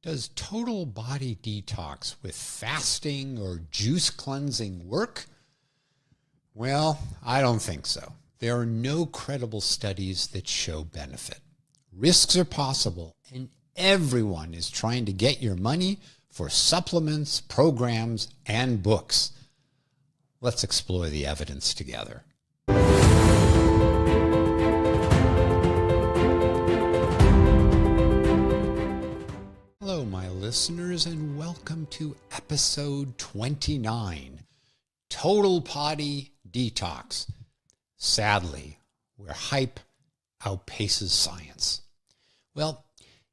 Does total body detox with fasting or juice cleansing work? Well, I don't think so. There are no credible studies that show benefit. Risks are possible, and everyone is trying to get your money for supplements, programs, and books. Let's explore the evidence together. Hello, my listeners, and welcome to episode 29, Total Body Detox. Sadly, where hype outpaces science. Well,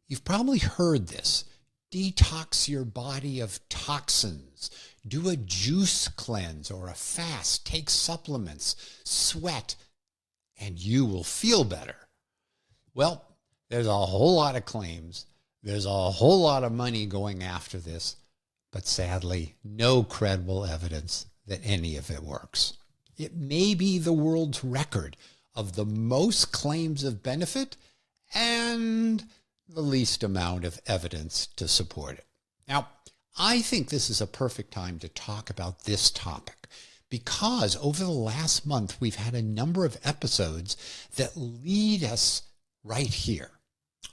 you've probably heard this. Detox your body of toxins. Do a juice cleanse or a fast. Take supplements. Sweat, and you will feel better. Well, there's a whole lot of claims. There's a whole lot of money going after this, but sadly, no credible evidence that any of it works. It may be the world's record of the most claims of benefit and the least amount of evidence to support it. Now, I think this is a perfect time to talk about this topic because over the last month, we've had a number of episodes that lead us right here.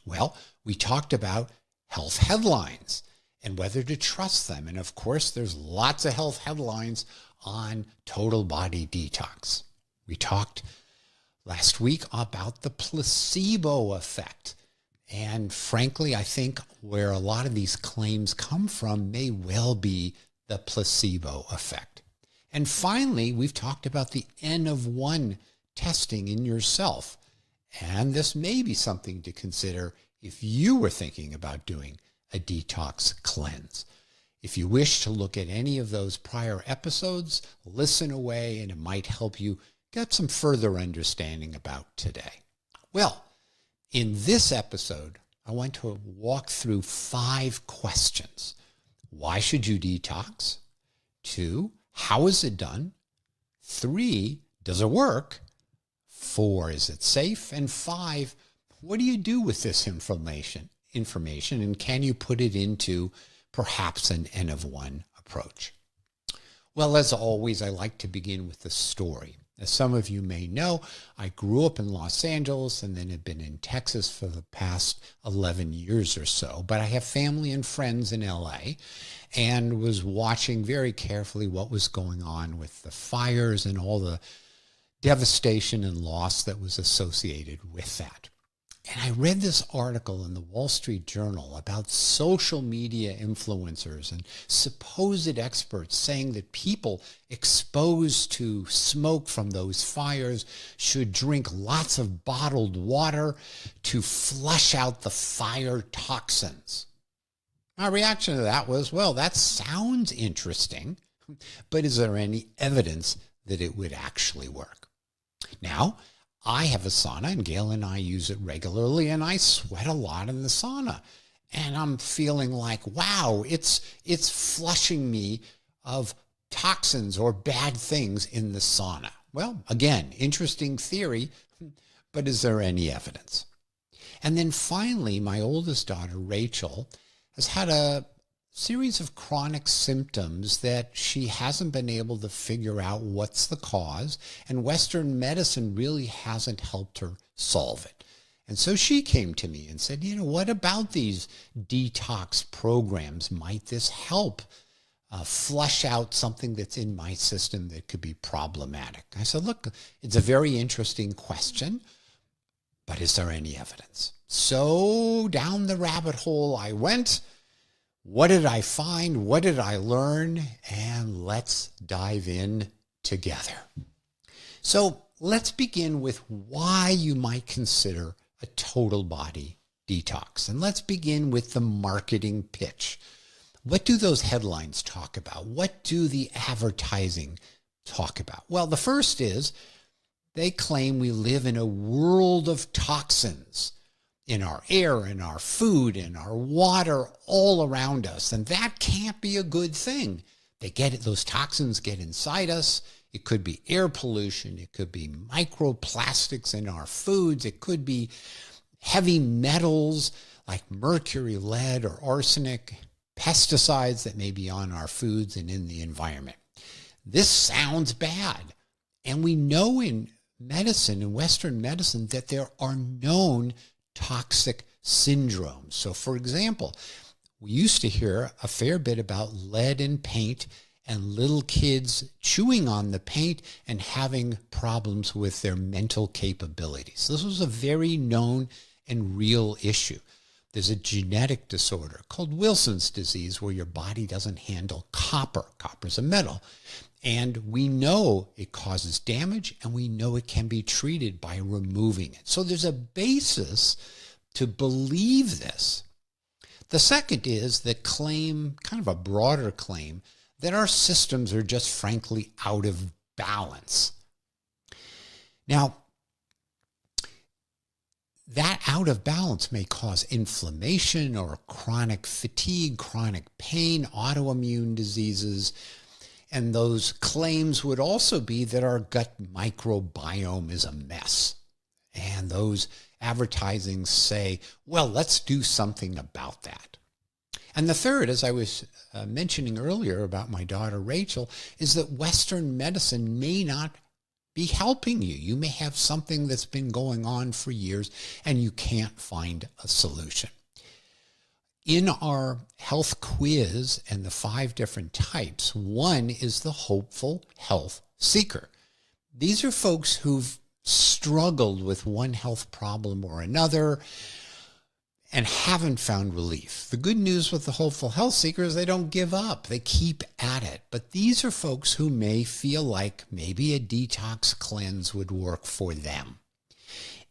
Well, we talked about health headlines and whether to trust them. And of course, there's lots of health headlines on total body detox. We talked last week about the placebo effect. And frankly, I think where a lot of these claims come from may well be the placebo effect. And finally, we've talked about the N of 1 testing in yourself. And this may be something to consider if you were thinking about doing a detox cleanse. If you wish to look at any of those prior episodes, listen away and it might help you get some further understanding about today. Well, in this episode, I want to walk through 5 questions. Why should you detox? 2, how is it done? 3, does it work? 4, is it safe? And 5, what do you do with this information and can you put it into perhaps an N of 1 approach? Well, as always, I like to begin with the story. As some of you may know, I grew up in Los Angeles and then have been in Texas for the past 11 years or so. But I have family and friends in LA and was watching very carefully what was going on with the fires and all the devastation and loss that was associated with that. And I read this article in the Wall Street Journal about social media influencers and supposed experts saying that people exposed to smoke from those fires should drink lots of bottled water to flush out the fire toxins. My reaction to that was, well, that sounds interesting, but is there any evidence that it would actually work? Now, I have a sauna, and Gail and I use it regularly, and I sweat a lot in the sauna. And I'm feeling like, wow, it's flushing me of toxins or bad things in the sauna. Well, again, interesting theory, but is there any evidence? And then finally, my oldest daughter, Rachel, has had a series of chronic symptoms that she hasn't been able to figure out what's the cause, and Western medicine really hasn't helped her solve it. And so she came to me and said, what about these detox programs? Might this help flush out something that's in my system that could be problematic? I said, look, it's a very interesting question, but is there any evidence? So down the rabbit hole I went. What did I find? What did I learn? And let's dive in together. So let's begin with why you might consider a total body detox. And let's begin with the marketing pitch. What do those headlines talk about? What do the advertising talk about? Well, the first is they claim we live in a world of toxins. In our air, in our food, in our water, all around us. And that can't be a good thing. Those toxins get inside us. It could be air pollution. It could be microplastics in our foods. It could be heavy metals like mercury, lead, or arsenic, pesticides that may be on our foods and in the environment. This sounds bad. And we know in medicine, in Western medicine, that there are known toxic syndromes. So for example, we used to hear a fair bit about lead in paint and little kids chewing on the paint and having problems with their mental capabilities. This was a very known and real issue. There's a genetic disorder called Wilson's disease where your body doesn't handle copper. Copper's a metal. And we know it causes damage, and we know it can be treated by removing it. So there's a basis to believe this. The second is the claim, kind of a broader claim, that our systems are just frankly out of balance. Now, that out of balance may cause inflammation or chronic fatigue, chronic pain, autoimmune diseases. And those claims would also be that our gut microbiome is a mess. And those advertisings say, well, let's do something about that. And the third, as I was mentioning earlier about my daughter Rachel, is that Western medicine may not be helping you. You may have something that's been going on for years and you can't find a solution. In our health quiz and the 5 different types, one is the hopeful health seeker. These are folks who've struggled with one health problem or another and haven't found relief. The good news with the hopeful health seeker is they don't give up. They keep at it. But these are folks who may feel like maybe a detox cleanse would work for them.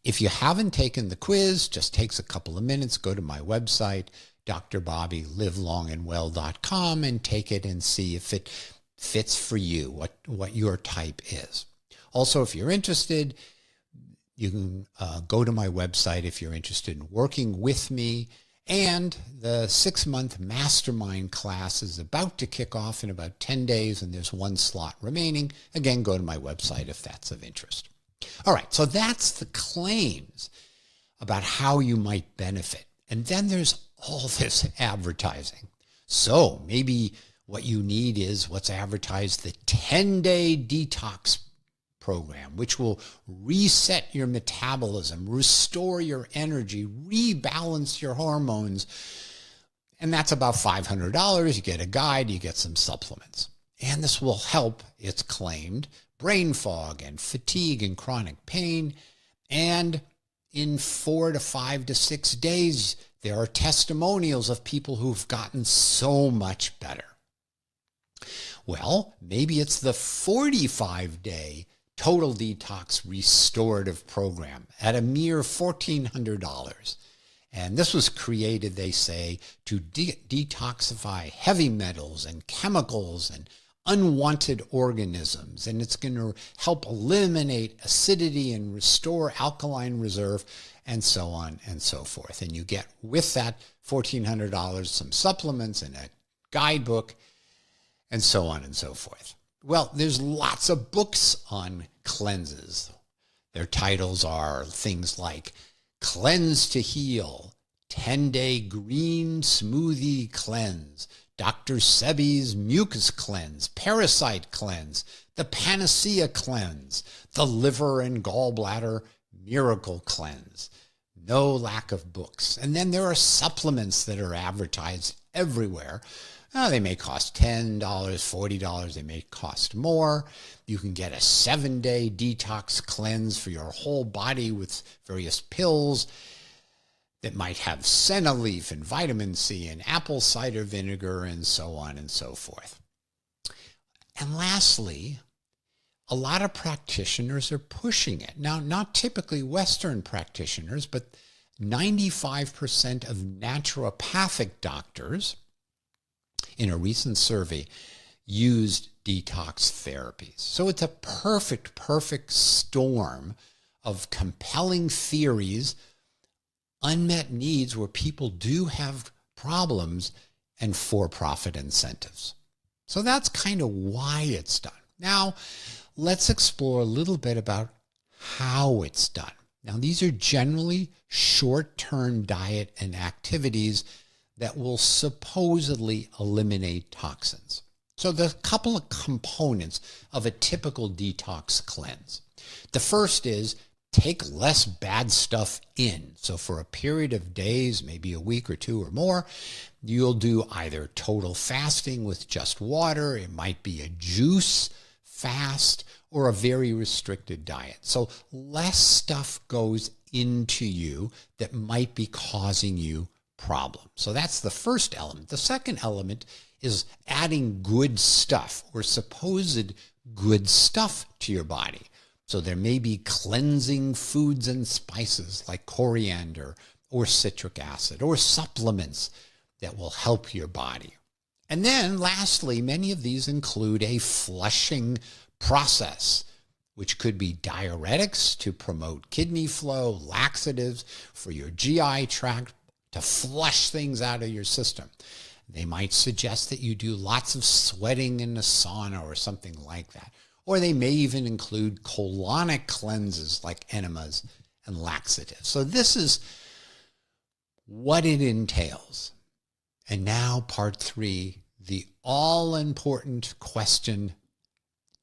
If you haven't taken the quiz, just takes a couple of minutes, go to my website, drbobbylivelongandwell.com, and take it and see if it fits for you, what your type is. Also, if you're interested, you can go to my website if you're interested in working with me. And the 6-month mastermind class is about to kick off in about 10 days, and there's 1 slot remaining. Again, go to my website if that's of interest. All right, so that's the claims about how you might benefit. And then there's all this advertising. So maybe what you need is what's advertised, the 10-day detox program, which will reset your metabolism, restore your energy, rebalance your hormones. And that's about $500. You get a guide, you get some supplements. And this will help, it's claimed, brain fog and fatigue and chronic pain. And in 4 to 5 to 6 days, there are testimonials of people who've gotten so much better. Well, maybe it's the 45-day total detox restorative program at a mere $1,400. And this was created, they say, to detoxify heavy metals and chemicals and unwanted organisms. And it's going to help eliminate acidity and restore alkaline reserve and so on and so forth. And you get with that $1,400 some supplements and a guidebook and so on and so forth. Well, there's lots of books on cleanses. Their titles are things like Cleanse to Heal, 10-Day Green Smoothie Cleanse, Dr. Sebi's Mucus Cleanse, Parasite Cleanse, the Panacea Cleanse, the Liver and Gallbladder Miracle Cleanse. No lack of books. And then there are supplements that are advertised everywhere. They may cost $10, $40. They may cost more. You can get a 7-day detox cleanse for your whole body with various pills that might have senna leaf and vitamin C and apple cider vinegar and so on and so forth. And lastly, a lot of practitioners are pushing it. Now, not typically Western practitioners, but 95% of naturopathic doctors in a recent survey used detox therapies. So it's a perfect storm of compelling theories, unmet needs where people do have problems, and for-profit incentives. So that's kind of why it's done. Now, let's explore a little bit about how it's done. Now, these are generally short-term diet and activities that will supposedly eliminate toxins. So there's a couple of components of a typical detox cleanse. The first is take less bad stuff in. So for a period of days, maybe a week or two or more, you'll do either total fasting with just water, it might be a juice fast, or a very restricted diet. So less stuff goes into you that might be causing you problems. So that's the first element. The second element is adding good stuff or supposed good stuff to your body. So there may be cleansing foods and spices like coriander or citric acid or supplements that will help your body. And then lastly, many of these include a flushing process, which could be diuretics to promote kidney flow, laxatives for your GI tract to flush things out of your system. They might suggest that you do lots of sweating in a sauna or something like that. Or they may even include colonic cleanses like enemas and laxatives. So this is what it entails. And now part 3, the all-important question,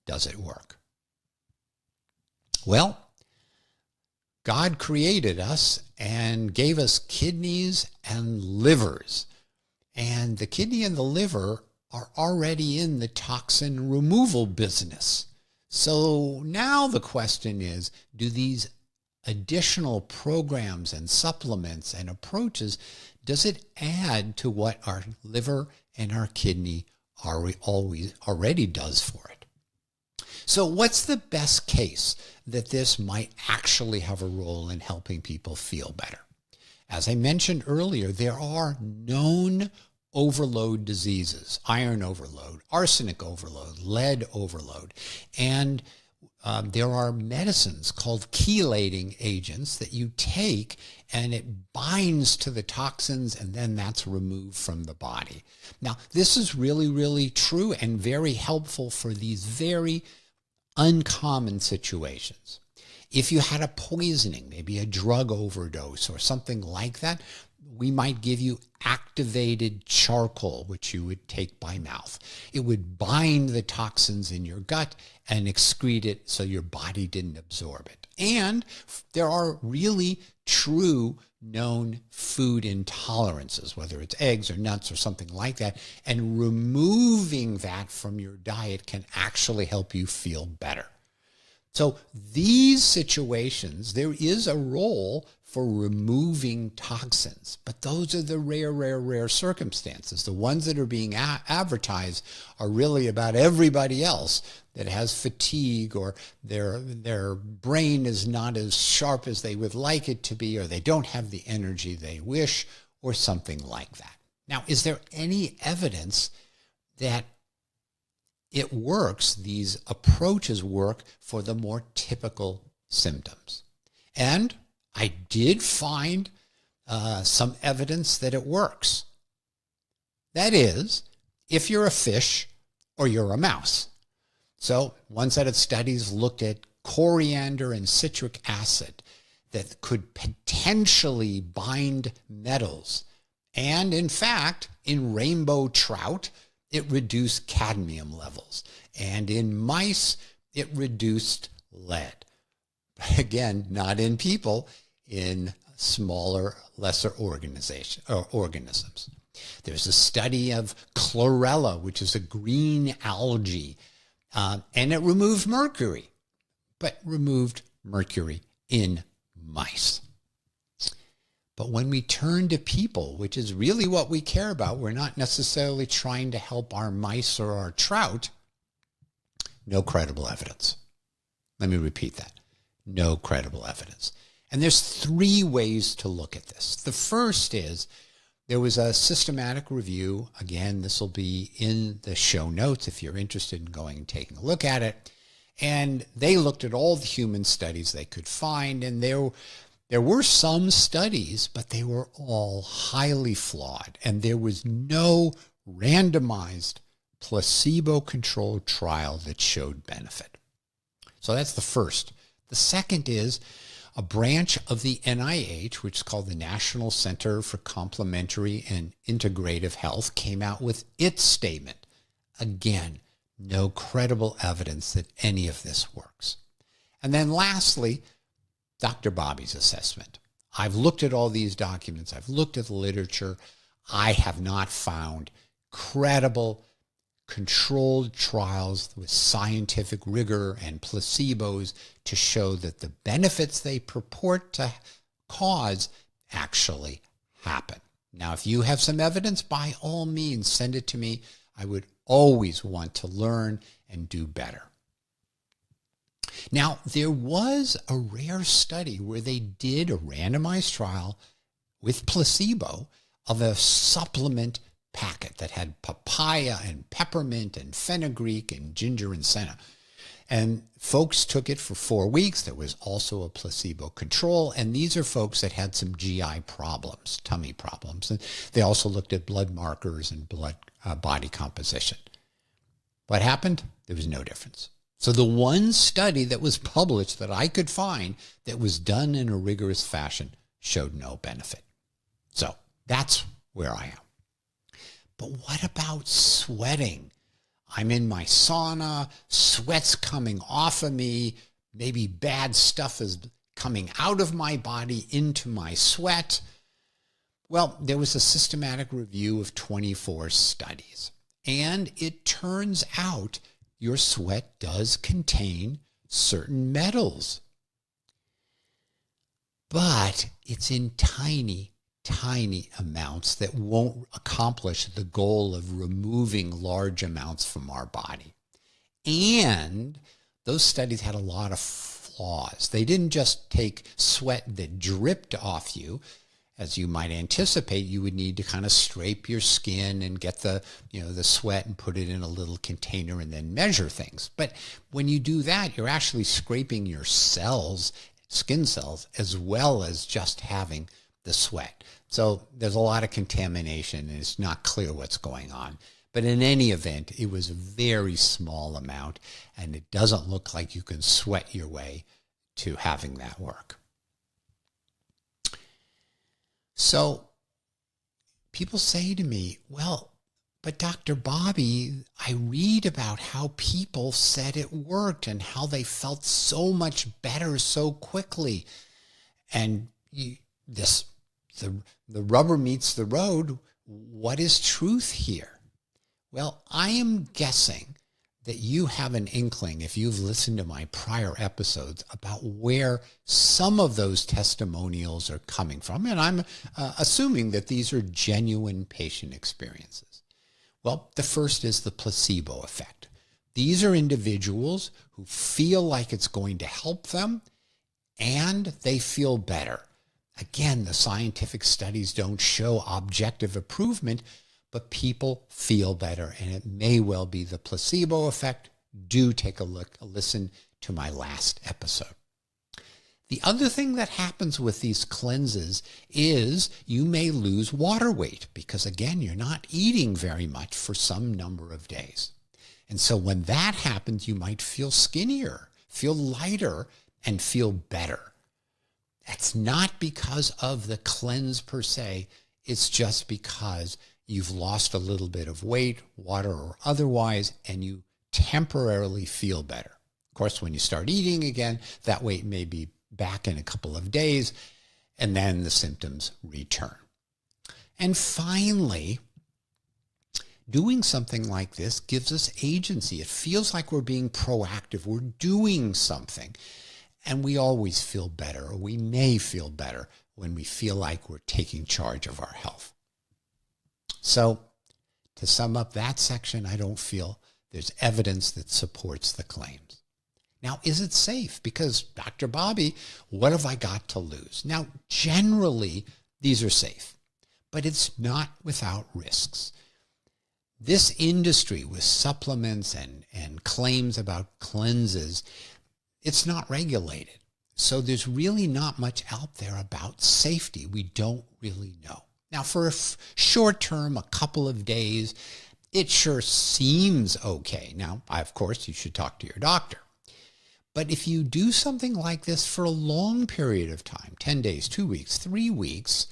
does it work? Well, God created us and gave us kidneys and livers. And the kidney and the liver are already in the toxin removal business. So now the question is, do these additional programs and supplements and approaches, does it add to what our liver and our kidney already does for it? So what's the best case that this might actually have a role in helping people feel better? As I mentioned earlier, there are known overload diseases: iron overload, arsenic overload, lead overload. And there are medicines called chelating agents that you take and it binds to the toxins and then that's removed from the body. Now, this is really, really true and very helpful for these very uncommon situations. If you had a poisoning, maybe a drug overdose or something like that, we might give you activated charcoal, which you would take by mouth. It would bind the toxins in your gut and excrete it so your body didn't absorb it. And there are really true known food intolerances, whether it's eggs or nuts or something like that, and removing that from your diet can actually help you feel better. So these situations, there is a role for removing toxins, but those are the rare circumstances. The ones that are being advertised are really about everybody else that has fatigue or their brain is not as sharp as they would like it to be, or they don't have the energy they wish, or something like that. Now, is there any evidence that it works, these approaches work for the more typical symptoms? And I did find some evidence that it works. That is, if you're a fish or you're a mouse. So one set of studies looked at coriander and citric acid that could potentially bind metals. And in fact, in rainbow trout, it reduced cadmium levels. And in mice, it reduced lead. But again, not in people, in smaller, lesser organisms. There's a study of chlorella, which is a green algae, and it removed mercury, but removed mercury in mice. But when we turn to people, which is really what we care about, we're not necessarily trying to help our mice or our trout, no credible evidence. Let me repeat that. No credible evidence. And there's 3 ways to look at this. The first is there was a systematic review. Again, this will be in the show notes if you're interested in going and taking a look at it. And they looked at all the human studies they could find, and there were some studies, but they were all highly flawed, and there was no randomized placebo-controlled trial that showed benefit. So that's the first. The second is a branch of the NIH, which is called the National Center for Complementary and Integrative Health, came out with its statement. Again, no credible evidence that any of this works. And then lastly, Dr. Bobby's assessment. I've looked at all these documents. I've looked at the literature. I have not found credible, controlled trials with scientific rigor and placebos to show that the benefits they purport to cause actually happen. Now, if you have some evidence, by all means, send it to me. I would always want to learn and do better. Now, there was a rare study where they did a randomized trial with placebo of a supplement packet that had papaya and peppermint and fenugreek and ginger and senna. And folks took it for 4 weeks. There was also a placebo control. And these are folks that had some GI problems, tummy problems. And they also looked at blood markers and blood body composition. What happened? There was no difference. So the one study that was published that I could find that was done in a rigorous fashion showed no benefit. So that's where I am. But what about sweating? I'm in my sauna, sweat's coming off of me, maybe bad stuff is coming out of my body into my sweat. Well, there was a systematic review of 24 studies, and it turns out your sweat does contain certain metals. But it's in tiny amounts that won't accomplish the goal of removing large amounts from our body. And those studies had a lot of flaws. They didn't just take sweat that dripped off you. As you might anticipate, you would need to kind of scrape your skin and get the sweat and put it in a little container and then measure things. But when you do that, you're actually scraping your cells, skin cells, as well as just having the sweat. So there's a lot of contamination and it's not clear what's going on. But in any event, it was a very small amount and it doesn't look like you can sweat your way to having that work. So people say to me, well, but Dr. Bobby, I read about how people said it worked and how they felt so much better so quickly. And the rubber meets the road. What is truth here? Well, I am guessing that you have an inkling, if you've listened to my prior episodes, about where some of those testimonials are coming from. And I'm assuming that these are genuine patient experiences. Well, the first is the placebo effect. These are individuals who feel like it's going to help them and they feel better. Again, the scientific studies don't show objective improvement, but people feel better, and it may well be the placebo effect. Do take a listen to my last episode. The other thing that happens with these cleanses is you may lose water weight because, again, you're not eating very much for some number of days. And so when that happens, you might feel skinnier, feel lighter, and feel better. That's not because of the cleanse per se. It's just because you've lost a little bit of weight, water or otherwise, and you temporarily feel better. Of course, when you start eating again, that weight may be back in a couple of days, and then the symptoms return. And finally, doing something like this gives us agency. It feels like we're being proactive. We're doing something. And we always feel better, or we may feel better when we feel like we're taking charge of our health. So to sum up that section, I don't feel there's evidence that supports the claims. Now, is it safe? Because Dr. Bobby, what have I got to lose? Now, generally, these are safe, but it's not without risks. This industry with supplements and claims about cleanses, it's not regulated. So there's really not much out there about safety. We don't really know. Now, for a short term, a couple of days, it sure seems okay. Now, of course, you should talk to your doctor. But if you do something like this for a long period of time, 10 days, 2 weeks, 3 weeks,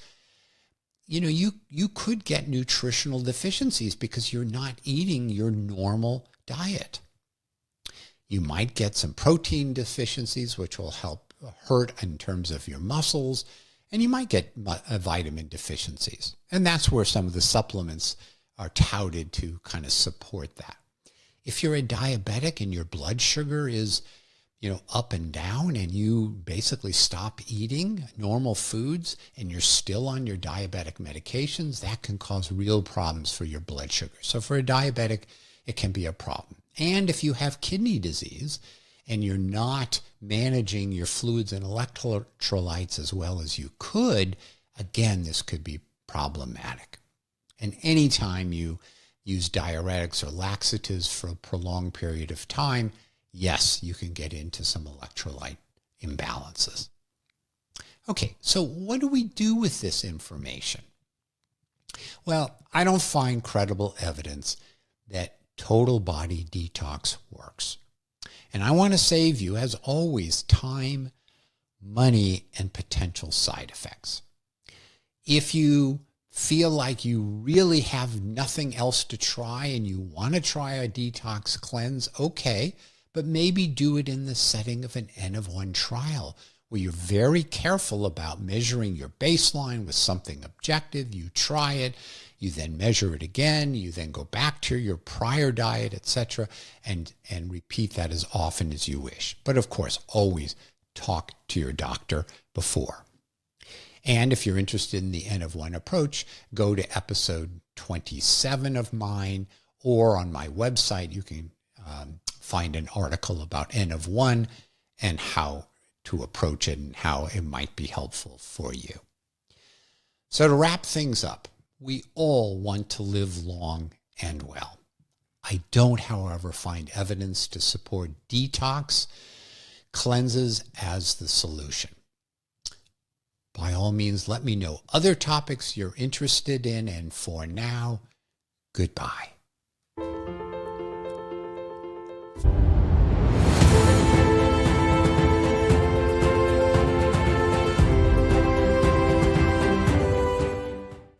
you could get nutritional deficiencies because you're not eating your normal diet. You might get some protein deficiencies, which will hurt in terms of your muscles, and you might get vitamin deficiencies. And that's where some of the supplements are touted to kind of support that. If you're a diabetic and your blood sugar is, up and down, and you basically stop eating normal foods and you're still on your diabetic medications, that can cause real problems for your blood sugar. So for a diabetic, it can be a problem. And if you have kidney disease and you're not managing your fluids and electrolytes as well as you could, again, this could be problematic. And anytime you use diuretics or laxatives for a prolonged period of time, yes, you can get into some electrolyte imbalances. Okay, so what do we do with this information? Well, I don't find credible evidence that total body detox works. And I want to save you, as always, time, money, and potential side effects. If you feel like you really have nothing else to try and you want to try a detox cleanse, okay, but maybe do it in the setting of an N of 1 trial where you're very careful about measuring your baseline with something objective. You try it, you then measure it again, you then go back to your prior diet, etc., and repeat that as often as you wish. But of course, always talk to your doctor before. And if you're interested in the N of 1 approach, go to episode 27 of mine, or on my website, you can find an article about N of 1 and how to approach it and how it might be helpful for you. So to wrap things up, we all want to live long and well. I don't, however, find evidence to support detox cleanses as the solution. By all means, let me know other topics you're interested in, and for now, goodbye.